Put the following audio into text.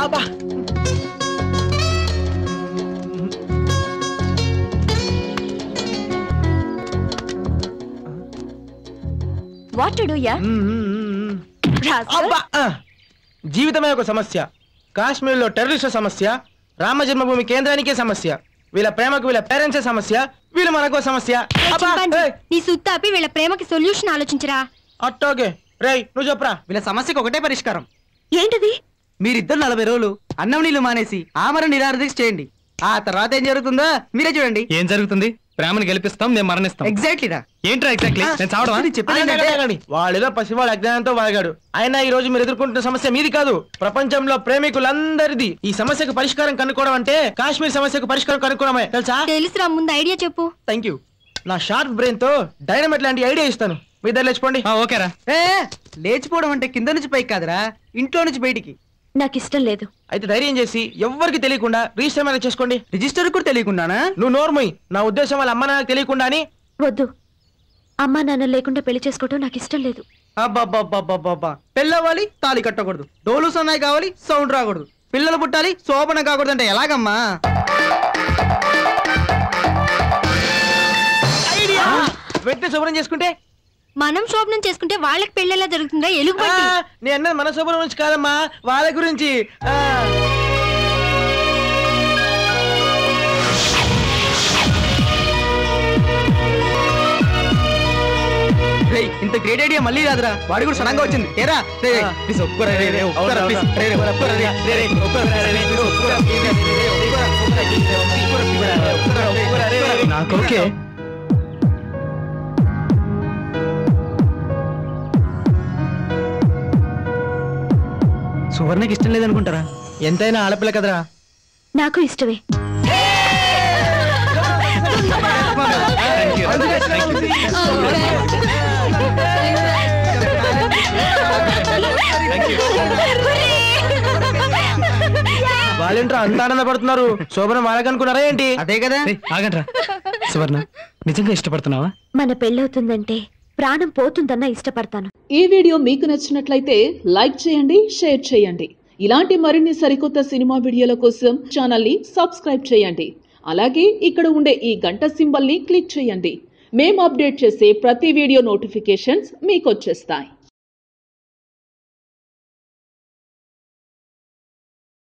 అబ్బా what to do yeah జీవితమే ఒక సమస్య. కాశ్మీర్లో టెర్రరిస్టుల సమస్య, రామ జన్మభూమి కేంద్రానికే సమస్య, వీళ్ళ ప్రేమకు వీళ్ళ పేరెంట్సే సమస్య, వీళ్ళు మనకో సమస్య. నీ సుత్తాపి వీళ్ళ ప్రేమకి సొల్యూషన్ ఆలోచించరా. అట్టోకే రేయ్ నువ్వు చెప్పరా. వీళ్ళ సమస్యకు ఒకటే పరిష్కారం. ఏంటది? మీరిద్దరు 40 రోజులు అన్నం నీళ్లు మానేసి ఆమరణ నిరాహారదీక్ష చేయండి. ఆ తర్వాత ఏం జరుగుతుందో మీరే చూడండి. ఏం జరుగుతుంది? ప్రేమను గెలిపిస్తాం, మేము మరణిస్తాం. ఎగ్జాక్ట్లీ రా. ఏంట్రా ఎగ్జాక్ట్లీ? నేను చావడం వాడేదో పసివాడు అజ్ఞానంతో వాగాడు. అయినా ఈ రోజు మీరు ఎదుర్కొంటున్న సమస్య మీది కాదు, ప్రపంచంలో ప్రేమికులందరిది. ఈ సమస్యకు పరిష్కారం కనుక్కోవడం అంటే కాశ్మీర్ సమస్యకు పరిష్కారం కనుక్కోవడమే తెలుసా? తెలుసురా, ముందు ఐడియా చెప్పు. Thank you. నా షార్ప్ బ్రెయిన్ తో డైనమైట్ లాంటి ఐడియా ఇస్తాను. మీ ఇద్దరు లేచిపోండి. ఓకేరా. లేచిపోవడం అంటే కింద నుంచి పైకి కాదురా, ఇంట్లో నుంచి బయటికి. నాకు ఇష్టం లేదు. అయితే ధైర్యం చేసి ఎవ్వరికి తెలియకుండా రిజిస్టర్ మేనేజ్ చేసుకోండి. రిజిస్టర్ కూడా తెలియకుండానా? నువ్వు నోర్మోయ్. నా ఉద్దేశం వాళ్ళ అమ్మ నాన్నకి తెలియకుండా అని. వద్దు, అమ్మా నాన్న లేకుండా పెళ్లి చేసుకోవటం నాకు ఇష్టం లేదు. అబ్బాబ్బాబ్బాబ్బా, పెళ్ళవ్వాలి తాళి కట్టకూడదు, డోలు సన్నాయి కావాలి సౌండ్ రాకూడదు, పిల్లలు పుట్టాలి శోభన కాకూడదు అంటే ఎలాగమ్మా? వెంటనే శుభ్రం చేసుకుంటే మనం శోభనం చేసుకుంటే వాళ్ళకి పెళ్ళెలా జరుగుతుందా? ఎలుగుబంటి. నేను అన్నది మన శుభ్రం గురించి కాదమ్మా, వాళ్ళ గురించి. ఇంత గ్రేట్ ఐడియా మళ్ళీ రాదురా, వాడి కూడా సడన్గా వచ్చింది. ఏరా నాకు ఓకే. సువర్ణకి ఇష్టం లేదనుకుంటారా? ఎంతైనా ఆడపిల్ల కదరా. నాకు ఇష్టమే. వాళ్ళేంట్రా అంత ఆనందపడుతున్నారు? శోభనం వాళ్ళకనుకున్నారా ఏంటి? అదే కదా. ఆగండ్రా. సువర్ణ, నిజంగా ఇష్టపడుతున్నావా? మన పెళ్ళవుతుందంటే ప్రాణం పోతుందన్నా ఇష్టపడతాను. ఈ వీడియో మీకు నచ్చినట్లయితే లైక్ చేయండి, షేర్ చేయండి. ఇలాంటి మరిన్ని సరికొత్త సినిమా వీడియోల కోసం ఛానల్ ని సబ్స్క్రైబ్ చేయండి. అలాగే ఇక్కడ ఉండే ఈ గంట సింబల్ ని క్లిక్ చేయండి. మేము అప్డేట్ చేసే ప్రతి వీడియో నోటిఫికేషన్స్ మీకు వచ్చేస్తాయి.